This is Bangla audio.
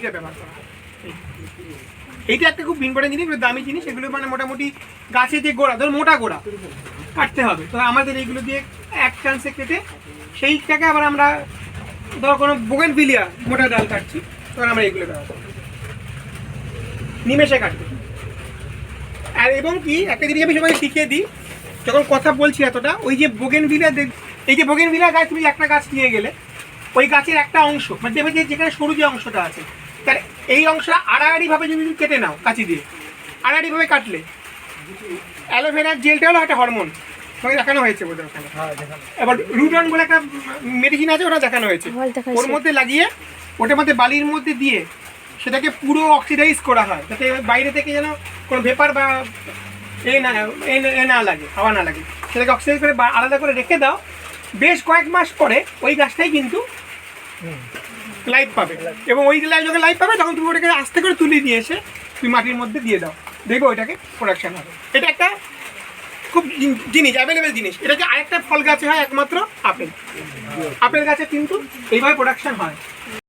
ক্ষেত্রে ব্যবহার করা হয়। এইটা একটা খুব ইম্পর্টেন্ট জিনিস, দামি জিনিস। এগুলো মানে মোটামুটি গাছে যে গোড়া, ধর মোটা গোড়া কাটতে হবে, তো আমাদের এইগুলো দিয়ে এক চান্সে কেটে সেইটাকে আবার আমরা ধর কোনো বোগেনভিলিয়া মোটা ডাল কাটছি, তখন আমরা এগুলো ব্যবহার করি, নিমেষে কাটতে। আর এবং কি একটা জিনিস আমি সবাইকে শিখিয়ে দিই, যখন কথা বলছি এতটা, ওই যে বোগেনভিলিয়া, এই যে বোগেনভিলিয়া গাছ, তুমি একটা গাছ নিয়ে গেলে ওই গাছের একটা অংশ মানে দেখবে যে যেখানে সরু যে অংশটা আছে, তার এই অংশটা আড়াআড়িভাবে যদি তুমি কেটে নাও কাঁচি দিয়ে, আড়াআড়িভাবে কাটলে অ্যালোভেরার জেলটা হলো একটা হরমোন, তোমাকে দেখানো হয়েছে বোধ হয় ওখানে। এবার রুটন বলে একটা মেডিসিন আছে, ওটা দেখানো হয়েছে। ওর মধ্যে লাগিয়ে ওটার মধ্যে বালির মধ্যে দিয়ে সেটাকে পুরো অক্সিডাইজ করা হয়, যাতে বাইরে থেকে যেন কোনো ভেপার বা এ না লাগে, হাওয়া না লাগে, সেটাকে অক্সিডাইজ করে আলাদা করে রেখে দাও। বেশ কয়েক মাস পরে ওই গাছটাই কিন্তু লাইফ পাবে, এবং ওই যখন লাইফ পাবে তখন তুমি ওটাকে আস্তে করে তুলে নিয়ে এসে তুমি মাটির মধ্যে দিয়ে দাও, দেখবে ওইটাকে প্রোডাকশন হবে। এটা একটা খুব জিনিস, অ্যাভেলেবেল জিনিস। এটা যে আরেকটা ফল গাছে হয় একমাত্র আপেল, আপেল গাছে কিন্তু এইভাবে প্রোডাকশন হয়।